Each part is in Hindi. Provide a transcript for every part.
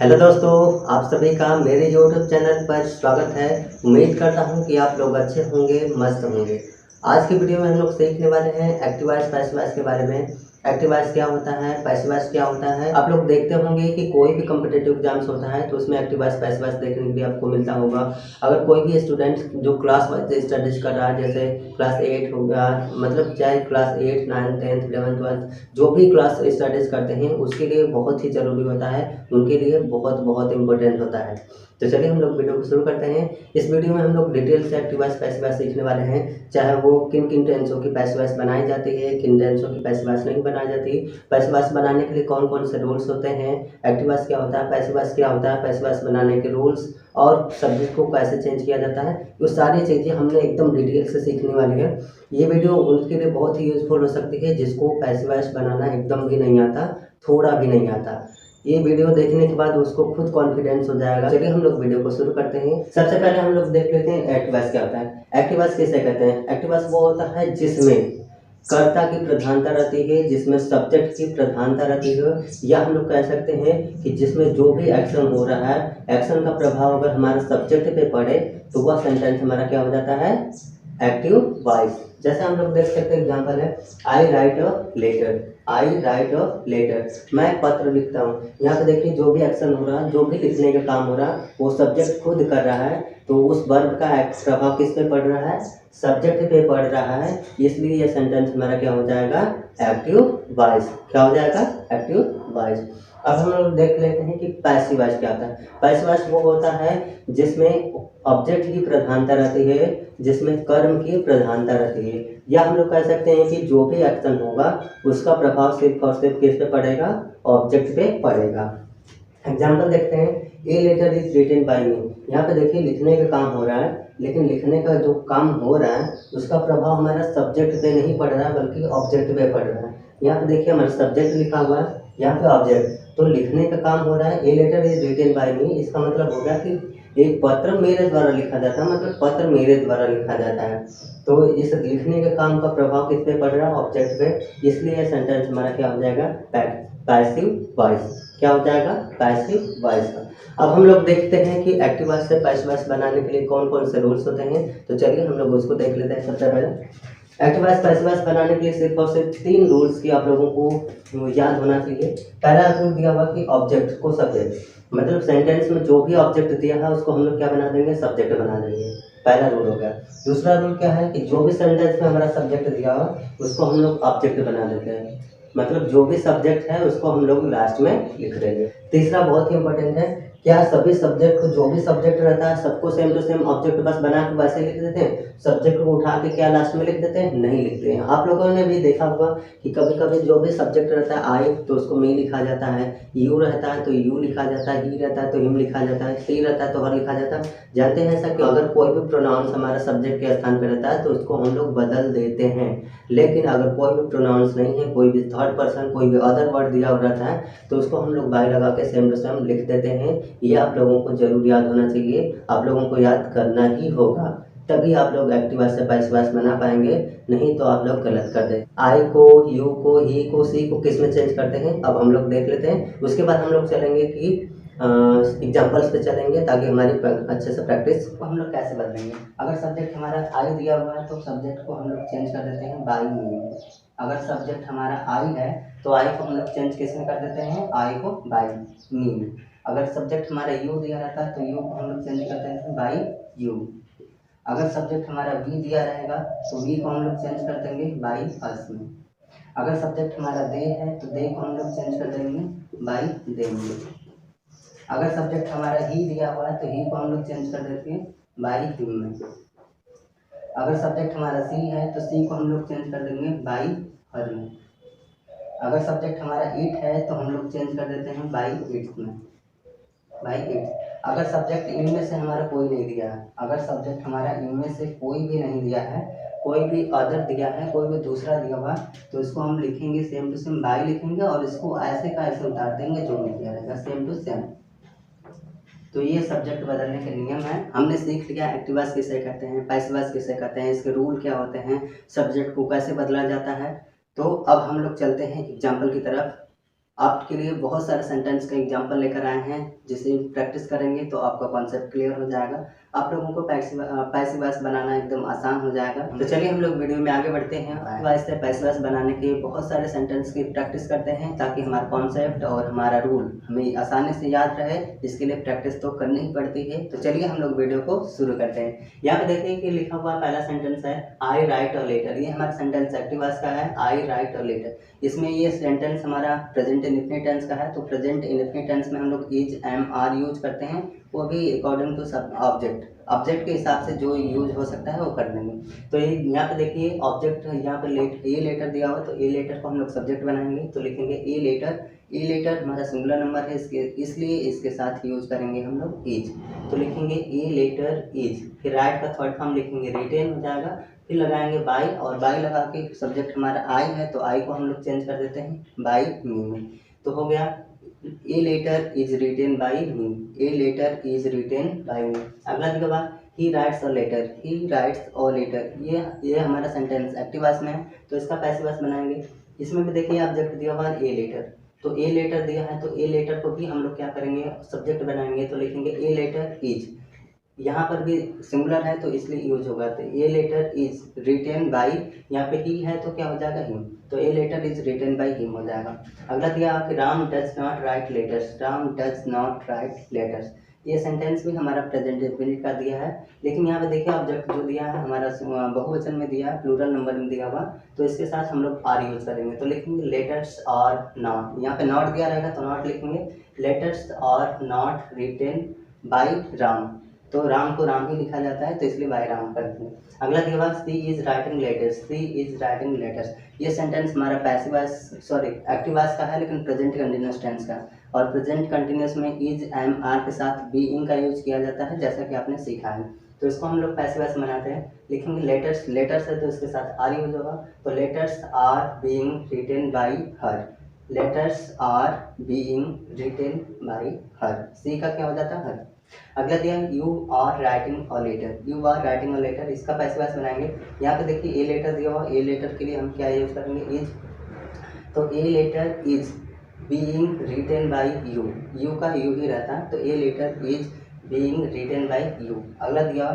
हेलो दोस्तों, आप सभी का मेरे YouTube चैनल पर स्वागत है। उम्मीद करता हूं कि आप लोग अच्छे होंगे, मस्त होंगे। आज की वीडियो में हम लोग सीखने वाले हैं एक्टिव वॉइस पैसिव वॉइस के बारे में। एक्टिव वॉइस क्या होता है, पैसिव वॉइस क्या होता है। आप लोग देखते होंगे कि कोई भी कॉम्पिटिटिव एग्जाम्स होता है तो उसमें एक्टिव वॉइस पैसिव वॉइस देखने के लिए आपको मिलता होगा। अगर कोई भी स्टूडेंट जो क्लास वाइज स्टडीज कर रहा है, जैसे क्लास 8 हो गया, मतलब चाहे क्लास 8, 9, 10, 11, 12 जो भी क्लास स्टडीज करते हैं उसके लिए बहुत ही ज़रूरी होता है, उनके लिए बहुत बहुत इम्पोर्टेंट होता है। तो चलिए हम लोग वीडियो को शुरू करते हैं। इस वीडियो में हम लोग डिटेल से एक्टिव वॉइस पैसिव वॉइस सीखने वाले हैं, चाहे वो किन किन टेंसों की पैसिव वॉइस बनाई जाती है, किन टेंसों की पैसिव वॉइस नहीं बनाई जाती, पैसिव वॉइस बनाने के लिए कौन कौन से रूल्स होते हैं, एक्टिव वॉइस क्या होता है, पैसिव वॉइस क्या होता है, पैसिव वॉइस बनाने के रूल्स और सब्जेक्ट को कैसे चेंज किया जाता है। ये सारी चीज़ें हमने एकदम डिटेल से सीखने वाली है। ये वीडियो उनके लिए बहुत ही यूजफुल हो सकती है जिसको पैसिव वॉइस बनाना एकदम भी नहीं आता, थोड़ा भी नहीं आता। ये वीडियो देखने के बाद उसको खुद कॉन्फिडेंस हो जाएगा। चलिए हम लोग वीडियो को शुरू करते हैं। सबसे पहले हम लोग देख लेते हैं एक्टिव वॉइस क्या होता है। एक्टिव वॉइस किसे कहते हैं? एक्टिव वॉइस वो होता है जिसमें कर्ता की प्रधानता रहती है, जिसमें सब्जेक्ट की प्रधानता रहती है, या हम लोग कह सकते हैं कि जिसमें जो भी एक्शन हो रहा है, एक्शन का प्रभाव अगर हमारे सब्जेक्ट पे पड़े तो वह सेंटेंस हमारा क्या हो जाता है? Active voice. जैसे हम लोग देख सकते हैं, एग्जाम्पल है I write a letter. I write a letter, मैं पत्र लिखता हूँ। यहाँ पे देखिए जो भी एक्शन हो रहा है, जो भी लिखने का काम हो रहा है, वो सब्जेक्ट खुद कर रहा है, तो उस वर्ब का प्रभाव किस पे पड़ रहा है? सब्जेक्ट पे पड़ रहा है। इसलिए ये सेंटेंस हमारा क्या हो जाएगा? Active voice. क्या हो जाएगा? Active voice. अब हम लोग देख लेते हैं कि पैसिव वॉइस क्या होता है। पैसिव वॉइस वो होता है जिसमें ऑब्जेक्ट की प्रधानता रहती है, जिसमें कर्म की प्रधानता रहती है, या हम लोग कह सकते हैं कि जो भी एक्शन होगा उसका प्रभाव सिर्फ और सिर्फ किस पे पड़ेगा? ऑब्जेक्ट पे पड़ेगा। एग्जाम्पल देखते हैं, a letter is written by me. यहाँ पे देखिए लिखने का काम हो रहा है, लेकिन लिखने का जो काम हो रहा है उसका प्रभाव हमारा सब्जेक्ट पे नहीं पड़ रहा है बल्कि ऑब्जेक्ट पे पड़ रहा है। यहाँ पे देखिए हमारा सब्जेक्ट लिखा हुआ है, यहाँ पे ऑब्जेक्ट, तो लिखने का काम हो रहा है। A letter is written by me, इसका मतलब हो गया कि एक पत्र मेरे द्वारा लिखा जाता है, मतलब पत्र मेरे द्वारा लिखा जाता है। तो इस लिखने के काम का प्रभाव किस पे पड़ रहा है? ऑब्जेक्ट पे। इसलिए सेंटेंस हमारा क्या हो जाएगा? Passive voice. क्या हो जाएगा? पैसिव वॉइस का। अब हम लोग देखते हैं कि एक्टिव वॉइस से पैसिव वॉइस बनाने के लिए कौन कौन से रूल्स होते हैं। तो चलिए हम लोग उसको देख लेते हैं। सबसे पहले एक्टिव वॉइस पैसिव वॉइस बनाने के लिए सिर्फ और सिर्फ 3 रूल्स की आप लोगों को याद होना चाहिए। पहला रूल दिया हुआ कि ऑब्जेक्ट को सब्जेक्ट, मतलब सेंटेंस में जो भी ऑब्जेक्ट दिया है उसको हम लोग क्या बना देंगे? सब्जेक्ट बना देंगे। पहला रूल हो गया। दूसरा रूल क्या है कि जो भी सेंटेंस में हमारा सब्जेक्ट दिया हो उसको हम लोग ऑब्जेक्ट बना देते हैं, मतलब जो भी सब्जेक्ट है उसको हम लोग लास्ट में लिख देंगे। तीसरा बहुत ही इंपॉर्टेंट है, क्या सभी सब्जेक्ट को, जो भी सब्जेक्ट रहता है सबको सेम टू सेम ऑब्जेक्ट बस बना के वैसे लिख देते हैं? सब्जेक्ट को उठा के क्या लास्ट में लिख देते हैं? नहीं लिखते हैं। आप लोगों ने भी देखा होगा कि कभी कभी जो भी सब्जेक्ट रहता है, आई तो उसको मी लिखा जाता है, यू रहता है तो यू लिखा जाता है, ही रहता है तो हिम लिखा जाता है, सी रहता है तो हर लिखा जाता है। जानते हैं ऐसा कि अगर कोई भी प्रोनाउंस हमारा सब्जेक्ट के स्थान पर रहता है तो उसको हम लोग बदल देते हैं, लेकिन अगर कोई भी प्रोनाउंस नहीं है, कोई भी थर्ड पर्सन, कोई भी अदर वर्ड दिया हुआ रहता है तो उसको हम लोग बाय लगा के सेम टू सेम लिख देते हैं। ये आप लोगों को जरूर याद होना चाहिए, आप लोगों को याद करना ही होगा, तभी आप लोग एक्टिव वॉइस से पैसिव वॉइस बना पाएंगे, नहीं तो आप लोग गलत कर दें। आई को, यू को, ही को, सी को किस में चेंज करते हैं अब हम लोग देख लेते हैं। उसके बाद हम लोग चलेंगे कि एग्जाम्पल्स पे चलेंगे ताकि हमारी अच्छे से प्रैक्टिस। को हम लोग कैसे बदलेंगे? अगर सब्जेक्ट हमारा आई दिया हुआ है तो सब्जेक्ट को हम लोग चेंज कर देते हैं बाई मी। अगर सब्जेक्ट हमारा आई है तो आई को हम लोग चेंज किस में कर देते हैं? आई को बाई मी। अगर सब्जेक्ट हमारा यू दिया रहता है तो यू को हम लोग चेंज कर देते हैं बाई यू। अगर सब्जेक्ट हमारा वी दिया रहेगा तो वी को हम लोग चेंज कर देंगे बाई अस में। अगर सब्जेक्ट हमारा दे है तो दे को हम लोग चेंज कर देंगे बाई देम में। अगर सब्जेक्ट हमारा ही दिया हुआ है तो ही को हम लोग चेंज कर देते हैं बाई हिम में। अगर सब्जेक्ट हमारा सी है तो सी को हम लोग चेंज कर देंगे बाई हर में। अगर सब्जेक्ट हमारा इट है तो हम लोग चेंज कर देते हैं बाई इट्स में, बाई इट्स। अगर सब्जेक्ट इनमें से हमारा कोई नहीं दिया है, अगर सब्जेक्ट हमारा इनमें से कोई भी नहीं दिया है, कोई भी अदर दिया है, कोई भी दूसरा दिया हुआ, तो इसको हम लिखेंगे सेम टू सेम बाई लिखेंगे और इसको ऐसे का ऐसे उतार देंगे जो नहीं दिया रहेगा, सेम टू सेम। तो ये सब्जेक्ट बदलने के नियम है। हमने सीख लिया एक्टिव वॉइस किसे कहते हैं, पैसिव वॉइस किसे कहते हैं, इसके रूल क्या होते हैं, सब्जेक्ट को कैसे बदला जाता है। तो अब हम लोग चलते हैं एग्जाम्पल की तरफ। आपके लिए बहुत सारे सेंटेंस का एग्जांपल लेकर आए हैं, जिसे प्रैक्टिस करेंगे तो आपका कॉन्सेप्ट क्लियर हो जाएगा। आप लोगों को पैसिव वॉइस बनाना एकदम आसान हो जाएगा। तो चलिए हम लोग वीडियो में आगे बढ़ते हैं। वॉइस से पैसिव वॉइस बनाने के बहुत सारे सेंटेंस की प्रैक्टिस करते हैं, ताकि हमारा कॉन्सेप्ट और हमारा रूल हमें आसानी से याद रहे। इसके लिए प्रैक्टिस तो करनी ही पड़ती है। तो चलिए हम लोग वीडियो को शुरू करते हैं। यहाँ पे देखिए कि लिखा हुआ पहला सेंटेंस है आई राइट अ लेटर। ये हमारा सेंटेंस एक्टिव वॉइस का है, आई राइट अ लेटर। इसमें ये सेंटेंस हमारा प्रेजेंट इंडेफिनिट टेंस का है। तो प्रेजेंट इंडेफिनिट टेंस में हम लोग इज, एम, आर यूज करते हैं, वो भी अकॉर्डिंग टू सब ऑब्जेक्ट के हिसाब से जो यूज हो सकता है वो कर देंगे। तो ये यहाँ पे देखिए ऑब्जेक्ट यहाँ पे ए लेटर दिया हुआ, तो ए लेटर को हम लोग सब्जेक्ट बनाएंगे। तो लिखेंगे ए लेटर। ए लेटर हमारा सिंगुलर नंबर है, इसलिए इसके साथ यूज करेंगे हम लोग इज। तो लिखेंगे ए लेटर इज। फिर राइट का थर्ड फॉर्म लिखेंगे रिटेन हो जाएगा। फिर लगाएंगे बाई, और बाई लगा के सब्जेक्ट हमारा आई है, तो आई को हम लोग चेंज कर देते हैं बाई मी में। तो हो गया a letter is written by me. A letter is written by me. अगला दिखा हुआ he writes a letter. He writes a letter. ये हमारा सेंटेंस एक्टिव वॉइस में है, तो इसका पैसिव वॉइस बनाएंगे। इसमें भी देखिए ऑब्जेक्ट दिया हुआ है ए लेटर, तो ए लेटर दिया है, तो ए लेटर को भी हम लोग क्या करेंगे, सब्जेक्ट बनाएंगे। तो लिखेंगे ए लेटर इज। यहाँ पर भी सिंगुलर है तो इसलिए यूज होगा। तो a letter is written by, यहाँ पे ही है तो क्या हो जाएगा हिम, तो a letter is written by him हो जाएगा। अगला दिया कि Ram does not write letters. Ram does not write letters. ये सेंटेंस भी हमारा प्रेजेंट इंडेफिनिट का दिया है, लेकिन यहाँ पे देखिए ऑब्जेक्ट जो दिया है हमारा बहुवचन में दिया है, प्लूरल नंबर में दिया हुआ, तो इसके साथ हम लोग आर यूज करेंगे। तो लिखेंगे लेटर्स आर नॉट। यहाँ पे नॉट दिया रहेगा तो नॉट लिखेंगे। Letters are not written by Ram. तो राम को राम ही लिखा जाता है, तो इसलिए बाय राम करते हैं। अगला दिया she is writing letters. She is writing letters. ये सेंटेंस हमारा पैसिव वॉइस एक्टिव वॉइस का है, लेकिन प्रेजेंट कंटिन्यूअस टेंस का। और प्रेजेंट कंटिन्यूअस में इज, एम, आर के साथ बीइंग का यूज किया जाता है, जैसा कि आपने सीखा है। तो इसको हम लोग पैसिव वॉइस बनाते हैं। लिखेंगे लेटर्स। लेटर्स है तो इसके साथ आर यूज होगा। तो letters are being written by her. Letters are being written by her. She का क्या हो जाता है, हर। अगला दिया you are writing a letter. You are writing a letter, इसका पैसिव वॉइस बनाएंगे। यहाँ पे देखिए ए लेटर दिया हुआ, ए लेटर के लिए हम क्या यूज करेंगे, इज। तो a letter is being written by you. You का यू ही रहता है, तो a letter is being written by you. अगला दिया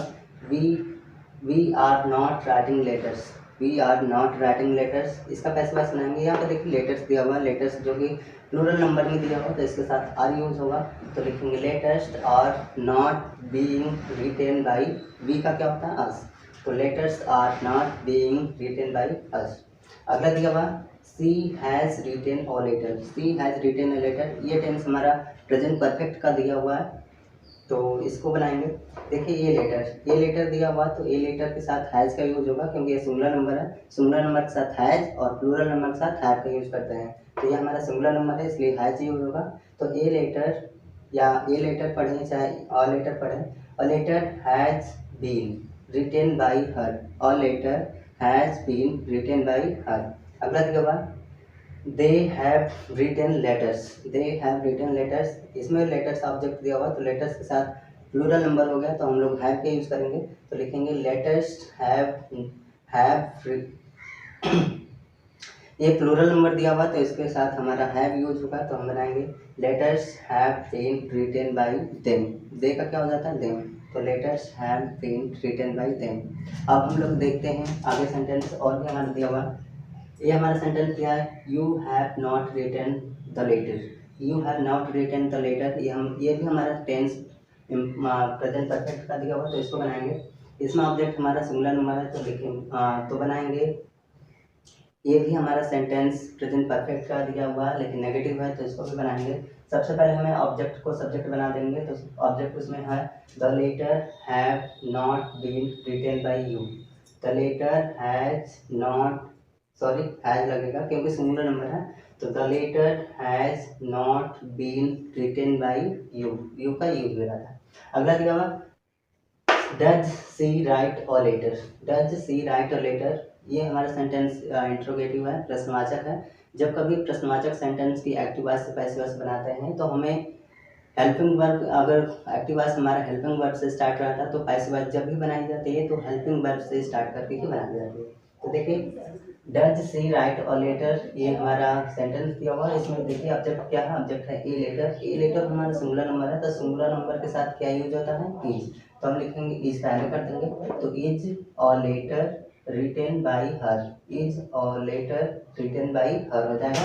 we are not writing letters. We are not writing letters, इसका पैसिव वॉइस बनाएंगे। यहाँ पे देखिए लेटर्स दिया हुआ है, लेटर्स जो कि प्लूरल नंबर में दिया हुआ, तो इसके साथ आर यूज होगा। तो लिखेंगे letters are not being written by, we का क्या होता है, अस। तो letters are not being written by us. अगला दिया हुआ she has written a letter. She has written a letter. ये टेंस हमारा प्रेजेंट परफेक्ट का दिया हुआ है, तो इसको बनाएंगे। देखिए ए लेटर दिया हुआ, तो ए लेटर के साथ हैज़ का यूज होगा, क्योंकि ये सिंगुलर नंबर है। सिंगुलर नंबर के साथ हैज़ और प्लूरल नंबर के साथ हैव का यूज करते हैं। तो ये हमारा सिंगुलर नंबर है, इसलिए हैज़ यूज होगा। तो ए लेटर, या ए लेटर पढ़ें चाहे अ लेटर पढ़ें, a letter has been written by her. A letter has been written by her. अगला दिया हुआ they have written letters. They have written letters, इसमें लेटर्स ऑब्जेक्ट दिया हुआ, तो लेटर्स के साथ प्लूरल नंबर हो गया, तो हम लोग हैव के यूज करेंगे। तो लिखेंगे लेटर्स हैव ये प्लूरल नंबर दिया हुआ, तो इसके साथ हमारा हैव यूज होगा, तो हम बनाएंगे letters have been written by them. They का क्या हो जाता है, देम। तो letters have been written by them. अब हम लोग देखते हैं आगे सेंटेंस और भी हमारा दिया हुआ। ये हमारा सेंटेंस क्या है, you have not written the letter. You have not written the letter, ये भी हमारा टेंस प्रेजेंट परफेक्ट का दिया हुआ, तो इसको बनाएंगे। इसमें ऑब्जेक्ट हमारा सिंगुलर नंबर है, तो लिखेंगे तो बनाएंगे। ये भी हमारा सेंटेंस प्रेजेंट परफेक्ट का दिया हुआ है, लेकिन नेगेटिव है, तो इसको भी बनाएंगे। सबसे पहले हमें ऑब्जेक्ट को सब्जेक्ट बना देंगे। तो ऑब्जेक्ट उसमें है the letter have not been written by you. The letter has not, sorry has लगेगा क्योंकि सिंगुलर नंबर है, तो the letter has not been written by you. You का यूज हो रहा था। अगला दिया हुआ does she write a letter. Does she write a letter, ये हमारा सेंटेंस इंट्रोगेटिव है, प्रश्नवाचक है। जब कभी प्रश्नवाचक सेंटेंस की एक्टिव वॉइस से पैसिव वॉइस बनाते हैं, तो हमें हेल्पिंग वर्ब, अगर एक्टिव वॉइस हमारा हेल्पिंग वर्ब से स्टार्ट रहता है, तो पैसिव वॉइस जब भी बनाई जाती है तो हेल्पिंग वर्ब से स्टार्ट करके ही बनाई जाती है। तो देखिए does she write a letter, ये हमारा सेंटेंस दिया हुआ है। इसमें देखिए ऑब्जेक्ट क्या है, ऑब्जेक्ट है ए लेटर। ए लेटर हमारा सिंगुलर नंबर है, तो सिंगुलर नंबर के साथ क्या यूज होता है, इज। तो हम लिखेंगे इज पहले कर देंगे, तो is a letter written by her, is a letter written by her हो जाएगा।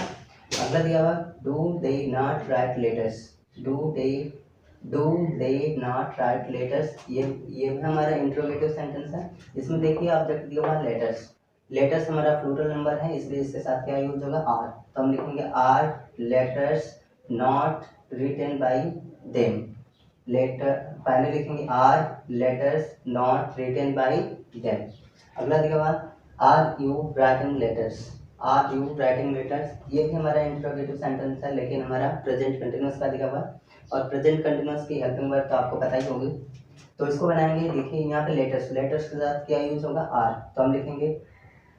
अगला दिया हुआ do they not write letters, do they not write letters, ये भी हमारा इंट्रोगेटिव सेंटेंस है। इसमें देखिए ऑब्जेक्ट दिया हुआ लेटर्स, लेटर्स हमारा प्लूरल नंबर है, इसलिए इसके साथ क्या यूज होगा, आर। तो हम लिखेंगे are letters not written by them, letter पहले लिखेंगे are letters not written by them. अगला दिया हुआ are you writing letters, are you writing letters, ये भी हमारा इंट्रोगेटिव सेंटेंस है, लेकिन हमारा प्रेजेंट कंटिन्यूअस का दिया हुआ। और प्रेजेंट कंटिन्यूअस की हेल्पिंग वर्ब तो आपको पता ही होगी। तो इसको बनाएंगे, देखिए यहाँ पे लेटर्स, लेटर्स के साथ क्या यूज होगा, आर। तो हम लिखेंगे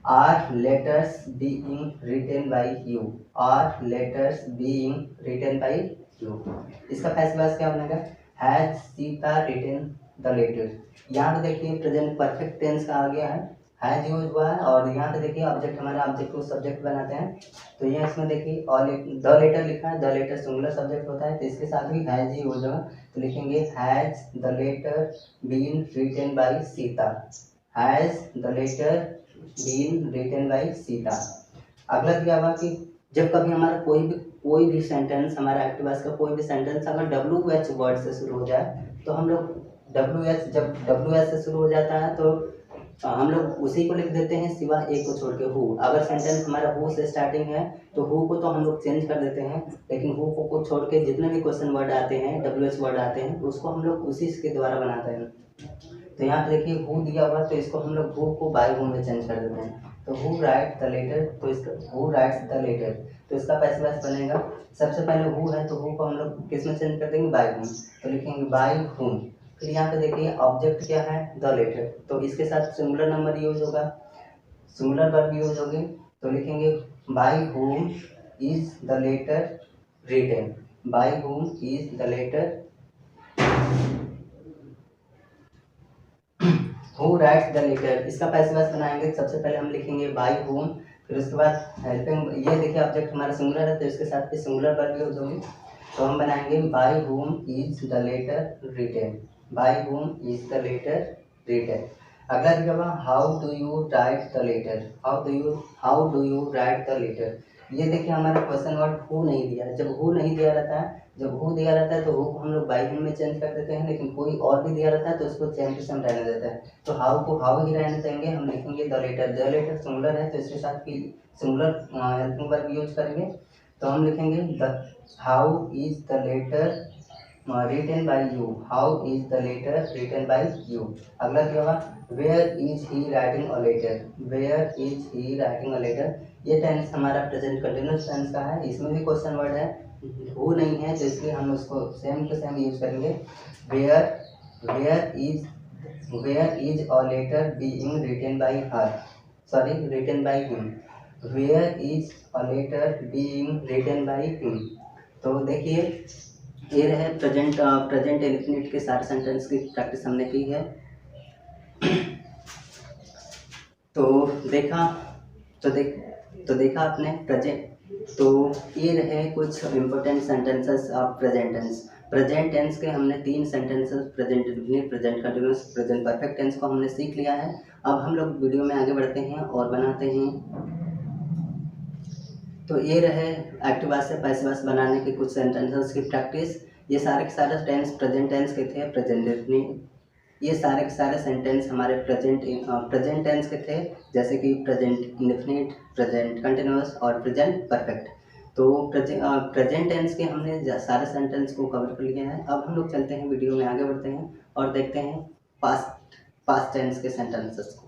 are letters being written by you, are letters being written by you. इसका पैसिव क्या बनेगा, has Sita written the letter. यहाँ पे देखिए प्रेजेंट परफेक्ट टेंस का आ गया है, हैज यूज हुआ है, और यहाँ पे देखिए ऑब्जेक्ट हमारा ऑब्जेक्ट को सब्जेक्ट बनाते हैं। तो ये इसमें देखिए और द लेटर लिखा है, द लेटर सिंगुलर सब्जेक्ट होता है, तो इसके साथ भी हैज ही यूज होगा। तो लिखेंगे has the letter been written by Sita, has the letter been written by Sita. अगला दिया हुआ कि जब कभी हमारा कोई भी सेंटेंस, हमारा एक्टिव वॉइस का कोई भी सेंटेंस अगर WH वर्ड से शुरू हो जाए, तो हम लोग WH, जब WH से शुरू हो जाता है तो हम लोग उसी को लिख देते हैं सिवाय एक को छोड़ के, हु। अगर सेंटेंस हमारा हु से स्टार्टिंग है तो हु को तो हम लोग चेंज कर देते हैं, लेकिन हु को छोड़ के जितने भी क्वेश्चन वर्ड आते हैं, WH वर्ड आते हैं, उसको हम लोग उसी के द्वारा बनाते हैं। तो यहाँ पे देखिए हु दिया हुआ, तो इसको हम लोग हु को बाय हु में चेंज कर देते हैं। तो हु राइट द लेटर, तो इसका हु राइट्स द लेटर, तो इसका पैसिव वॉइस बनेगा। सबसे पहले हु है, तो हु को हम लोग किस में चेंज कर देंगे, बाय हुम। तो लिखेंगे बाय हुम। फिर यहाँ पे देखिए ऑब्जेक्ट क्या है, द लेटर, तो इसके साथ सिंगुलर नंबर यूज होगा, सिंगुलर वर्ब यूज होगी। तो लिखेंगे by whom is the letter written, by whom is the letter, who writes the letter. इसका पैसिव वॉइस बनाएंगे, सबसे पहले हम लिखेंगे बाय हुम, फिर उसके बाद हेल्पिंग, ये देखिए ऑब्जेक्ट हमारा सिंगुलर है, तो इसके साथ भी सिंगुलर वर्ब यूज होगी। तो हम बनाएंगे by whom is the letter written, by whom is the letter written. अगला दिया हुआ how do you write the letter, how do you write the letter. ये देखिए हमारा क्वेश्चन वर्ड हु नहीं दिया है, जब हु नहीं दिया रहता है, जब हु दिया रहता है तो हु को हम लोग बाय हुम में चेंज कर देते हैं, लेकिन कोई और भी दिया रहता है तो उसको सेम टू सेम रहने देता है। तो हाउ को हाउ ही रहने देंगे, हम लिखेंगे द लेटर सिंगुलर है, तो इसके साथ भी सिंगुलर हेल्पिंग वर्ब यूज करेंगे। तो हम लिखेंगे the how is the letter written by you, how is the letter written by you. अगला क्या हुआ where is he writing a letter, where is he writing a letter. ये टेंस हमारा प्रेजेंट कंटिन्यूअस टेंस का है, इसमें भी क्वेश्चन वर्ड है, हु नहीं है, तो इसलिए हम उसको सेम टू सेम यूज करेंगे। Where is a letter being written by her, sorry written by him, where is a letter being written by him. तो देखिए ये रहे प्रेजेंट इंडेफिनिट के सारे सेंटेंस की प्रैक्टिस हमने की है। तो देखा आपने प्रेजेंट। तो ये रहे कुछ important sentences of present tense. Present tense के हमने 3 sentences, present indefinite, present continuous, present perfect tense को हमने सीख लिया है। अब हम लोग वीडियो में आगे बढ़ते हैं और बनाते हैं। तो ये रहे एक्टिव वॉइस से पैसिव वॉइस बनाने के कुछ सेंटेंसेस की प्रैक्टिस। ये सारे के सारे टेंस प्रेजेंट टेंस के थे, प्रेजेंट इंडेफिनिट, ये सारे के सारे सेंटेंस हमारे प्रेजेंट टेंस के थे, जैसे कि प्रेजेंट इंडेफिनिट, प्रेजेंट कंटिन्यूअस और प्रेजेंट परफेक्ट। तो प्रेजेंट टेंस के हमने सारे सेंटेंस को कवर कर लिया है। अब हम लोग चलते हैं वीडियो में आगे बढ़ते हैं और देखते हैं पास्ट टेंस के सेंटेंसेस को।